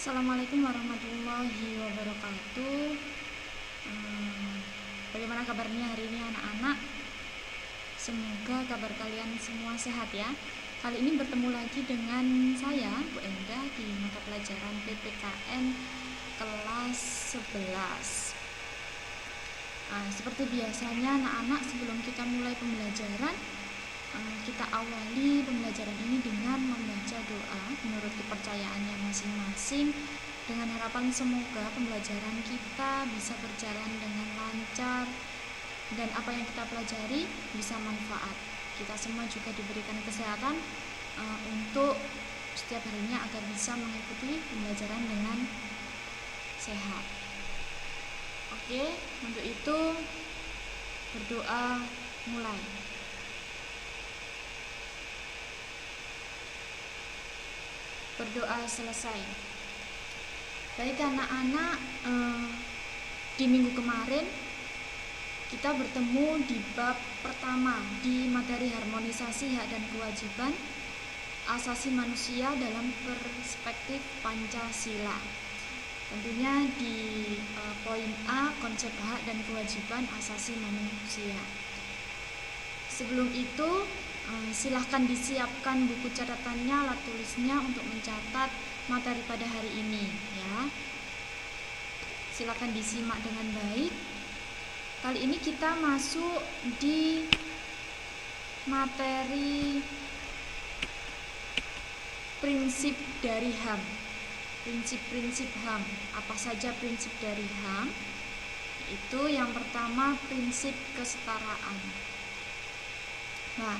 Assalamualaikum warahmatullahi wabarakatuh. Bagaimana kabarnya hari ini anak-anak? Semoga kabar kalian semua sehat ya. Kali ini bertemu lagi dengan saya, Bu Endah, di mata pelajaran PPKN kelas 11. Seperti biasanya anak-anak, sebelum kita mulai pembelajaran, kita awali pembelajaran ini dengan membaca doa menurut kepercayaannya masing-masing, dengan harapan semoga pembelajaran kita bisa berjalan dengan lancar dan apa yang kita pelajari bisa manfaat. Kita semua juga diberikan kesehatan untuk setiap harinya agar bisa mengikuti pembelajaran dengan sehat. Oke, untuk itu berdoa mulai. Berdoa selesai. Baik anak-anak, di minggu kemarin kita bertemu di bab pertama di materi harmonisasi hak dan kewajiban asasi manusia dalam perspektif Pancasila. Tentunya di poin A, konsep hak dan kewajiban asasi manusia. Sebelum itu, silahkan disiapkan buku catatannya, alat tulisnya untuk mencatat materi pada hari ini ya. Silahkan disimak dengan baik. Kali ini kita masuk di materi prinsip dari HAM. Prinsip-prinsip HAM. Apa saja prinsip dari HAM? Itu yang pertama, prinsip kesetaraan. Nah,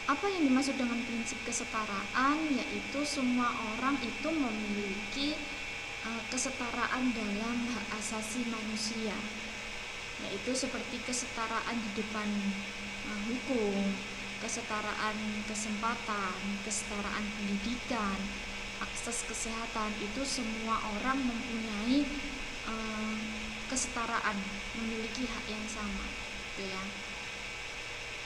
apa yang dimaksud dengan prinsip kesetaraan? Yaitu semua orang itu memiliki kesetaraan dalam hak asasi manusia, yaitu seperti kesetaraan di depan hukum, kesetaraan kesempatan, kesetaraan pendidikan, akses kesehatan. Itu semua orang mempunyai kesetaraan, memiliki hak yang sama, gitu ya.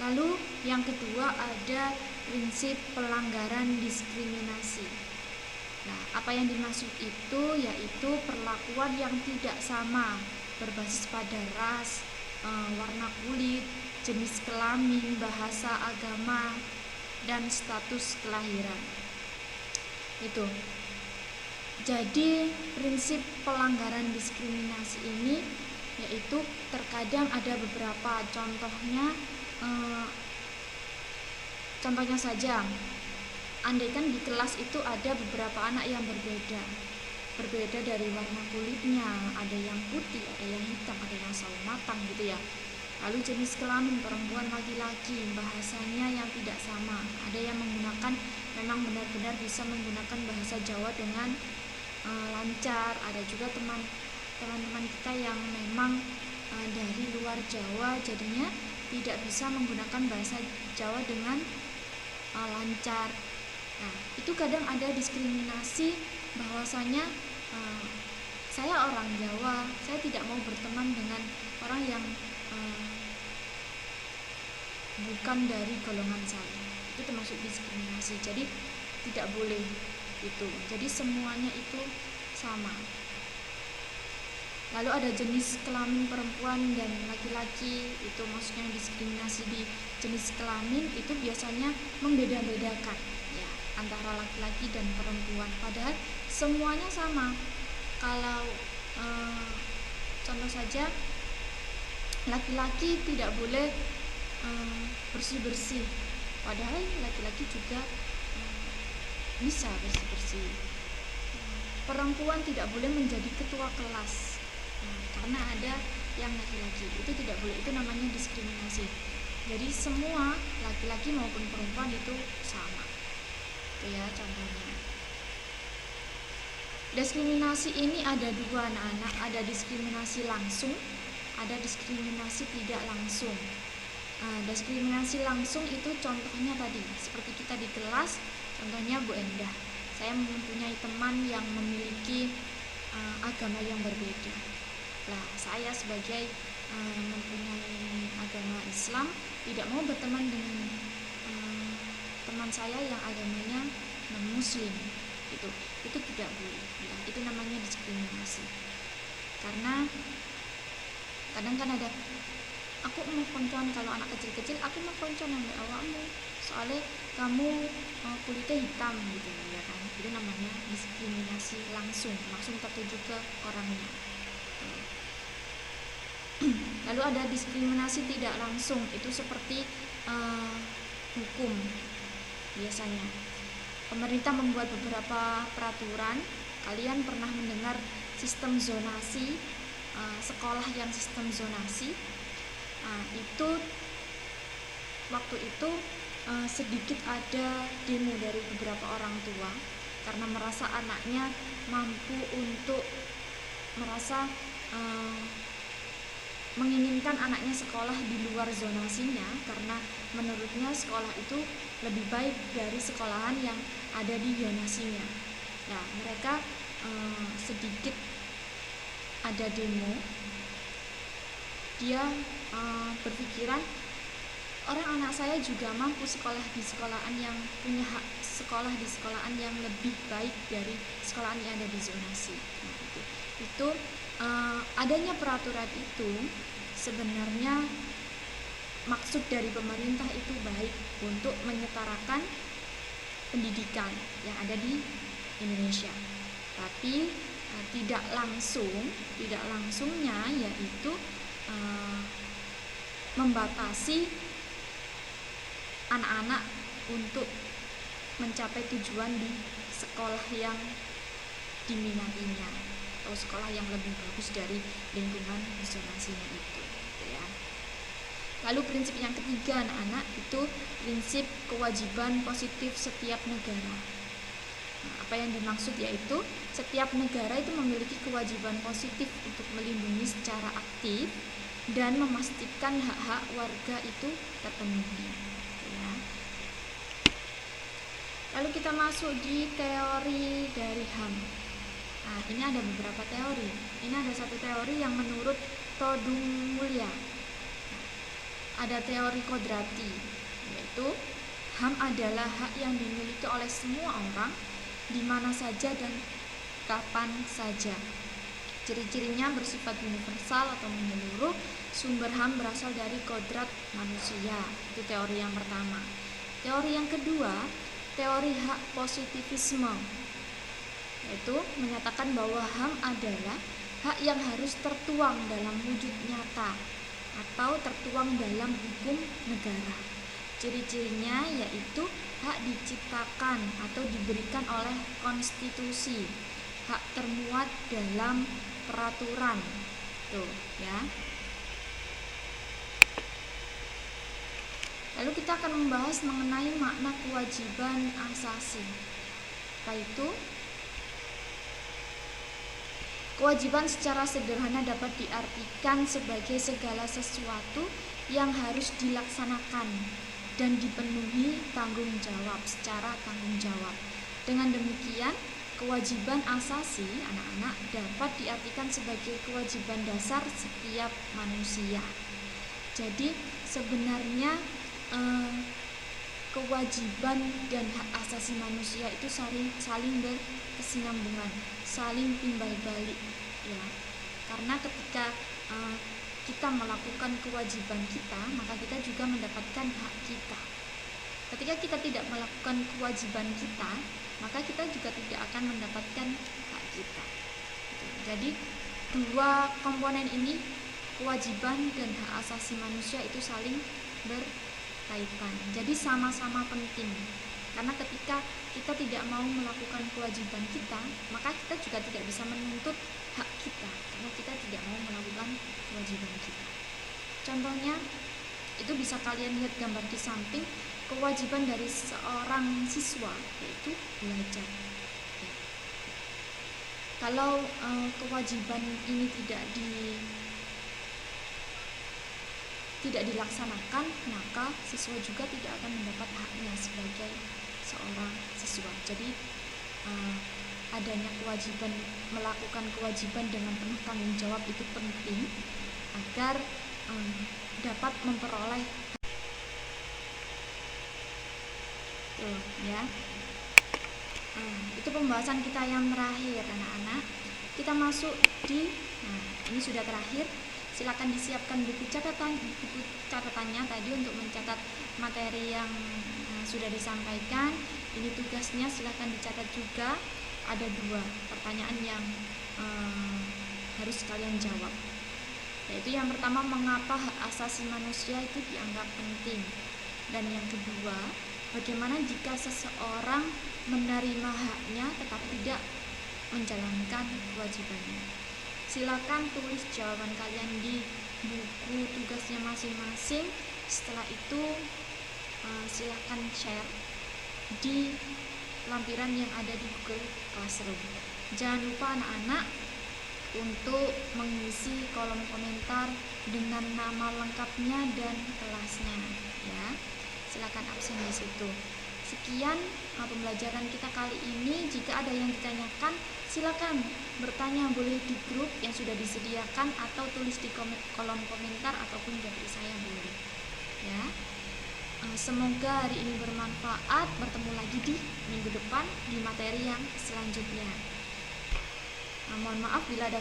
Lalu yang kedua ada prinsip pelanggaran diskriminasi. Nah, apa yang dimaksud itu? Yaitu perlakuan yang tidak sama berbasis pada ras, warna kulit, jenis kelamin, bahasa, agama, dan status kelahiran. Itu. Jadi prinsip pelanggaran diskriminasi ini yaitu terkadang ada beberapa contohnya. Contohnya saja, andaikan di kelas itu ada beberapa anak yang berbeda dari warna kulitnya, ada yang putih, ada yang hitam, ada yang sawo matang gitu ya. Lalu jenis kelamin perempuan, laki-laki, bahasanya yang tidak sama, ada yang menggunakan, memang benar-benar bisa menggunakan bahasa Jawa dengan lancar, ada juga teman-teman kita yang memang dari luar Jawa, jadinya tidak bisa menggunakan bahasa Jawa dengan lancar. Nah, itu kadang ada diskriminasi bahwasanya saya orang Jawa, saya tidak mau berteman dengan orang yang bukan dari golongan saya. Itu termasuk diskriminasi. Jadi tidak boleh itu. Jadi semuanya itu sama. Lalu ada jenis kelamin perempuan dan laki-laki, itu maksudnya diskriminasi di jenis kelamin itu biasanya membeda-bedakan ya antara laki-laki dan perempuan, padahal semuanya sama. Kalau contoh saja, laki-laki tidak boleh bersih-bersih, padahal laki-laki juga bisa bersih-bersih. Perempuan tidak boleh menjadi ketua kelas karena ada yang laki-laki, itu tidak boleh, itu namanya diskriminasi. Jadi semua laki-laki maupun perempuan itu sama, itu ya contohnya. Diskriminasi ini ada dua anak-anak, ada diskriminasi langsung, ada diskriminasi tidak langsung. Diskriminasi langsung itu contohnya tadi seperti kita di kelas, contohnya Bu Endah, saya mempunyai teman yang memiliki agama yang berbeda. Nah, saya sebagai mempunyai agama Islam tidak mau berteman dengan teman saya yang agamanya non-muslim. Itu tidak boleh ya. Itu Karena kadang kan ada, aku mau koncoan, kalau anak kecil-kecil aku mau koncoan ambek awakmu soalnya kamu kulitnya hitam gitu ya kan. Itu namanya diskriminasi langsung tertuju ke orangnya. Lalu ada diskriminasi tidak langsung, itu seperti hukum. Biasanya pemerintah membuat beberapa peraturan. Kalian pernah mendengar sistem zonasi, sekolah yang sistem zonasi. Itu waktu itu sedikit ada demo dari beberapa orang tua karena merasa anaknya mampu untuk menginginkan anaknya sekolah di luar zonasinya, karena menurutnya sekolah itu lebih baik dari sekolahan yang ada di zonasinya. Nah, mereka sedikit ada demo. Dia berpikiran anak saya juga mampu sekolah di sekolahan yang punya hak sekolah di sekolahan yang lebih baik dari sekolahan yang ada di zonasi. Nah, itu adanya peraturan itu sebenarnya maksud dari pemerintah itu baik untuk menyetarakan pendidikan yang ada di Indonesia. Tapi tidak langsungnya yaitu membatasi anak-anak untuk mencapai tujuan di sekolah yang diminatinya atau sekolah yang lebih bagus dari lingkungan zonasinya itu, gitu ya. Lalu prinsip yang ketiga anak-anak itu prinsip kewajiban positif setiap negara. Nah, apa yang dimaksud yaitu setiap negara itu memiliki kewajiban positif untuk melindungi secara aktif dan memastikan hak-hak warga itu terpenuhi. Lalu kita masuk di teori dari HAM. Nah, ini ada beberapa teori. Ini ada satu teori yang menurut Todung Mulya. Ada teori kodrati, yaitu HAM adalah hak yang dimiliki oleh semua orang di mana saja dan kapan saja. Ciri-cirinya bersifat universal atau menyeluruh. Sumber HAM berasal dari kodrat manusia. Itu teori yang pertama. Teori yang kedua, teori hak positivisme, yaitu menyatakan bahwa HAM adalah hak yang harus tertuang dalam wujud nyata atau tertuang dalam hukum negara. Ciri-cirinya yaitu hak diciptakan atau diberikan oleh konstitusi, hak termuat dalam peraturan. Tuh, ya. Lalu kita akan membahas mengenai makna kewajiban asasi. Apa itu? Kewajiban secara sederhana dapat diartikan sebagai segala sesuatu yang harus dilaksanakan dan dipenuhi secara tanggung jawab. Dengan demikian, kewajiban asasi anak-anak dapat diartikan sebagai kewajiban dasar setiap manusia. Jadi sebenarnya kewajiban dan hak asasi manusia itu saling berkesinambungan, saling timbal balik, ya. Karena ketika kita melakukan kewajiban kita, maka kita juga mendapatkan hak kita. Ketika kita tidak melakukan kewajiban kita, maka kita juga tidak akan mendapatkan hak kita. Jadi dua komponen ini, kewajiban dan hak asasi manusia, itu saling berkaitan. Jadi sama-sama penting. Karena ketika kita tidak mau melakukan kewajiban kita, maka kita juga tidak bisa menuntut hak kita, karena kita tidak mau melakukan kewajiban kita. Contohnya, itu bisa kalian lihat gambar di samping, kewajiban dari seorang siswa yaitu belajar. Kalau kewajiban ini tidak dilaksanakan, maka siswa juga tidak akan mendapat haknya sebagai seorang siswa. Jadi adanya kewajiban, melakukan kewajiban dengan penuh tanggung jawab itu penting agar dapat memperoleh ya. Itu pembahasan kita yang terakhir anak-anak. Kita masuk di ini sudah terakhir. Silakan disiapkan buku catatannya tadi untuk mencatat materi yang sudah disampaikan. Ini tugasnya silakan dicatat juga. Ada 2 pertanyaan yang harus kalian jawab, yaitu yang pertama, mengapa hak asasi manusia itu dianggap penting, dan yang kedua, bagaimana jika seseorang menerima haknya tetapi tidak menjalankan kewajibannya. Silakan tulis jawaban kalian di buku tugasnya masing-masing. Setelah itu silakan share di lampiran yang ada di Google Classroom. Jangan lupa anak-anak untuk mengisi kolom komentar dengan nama lengkapnya dan kelasnya, ya. Silakan absen di situ. Sekian pembelajaran kita kali ini. Jika ada yang ditanyakan, silakan bertanya, boleh di grup yang sudah disediakan atau tulis di kolom komentar ataupun dari saya boleh, ya. Semoga hari ini bermanfaat. Bertemu lagi di minggu depan di materi yang selanjutnya. Mohon maaf bila ada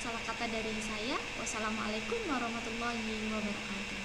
salah kata dari saya. Wassalamualaikum warahmatullahi wabarakatuh.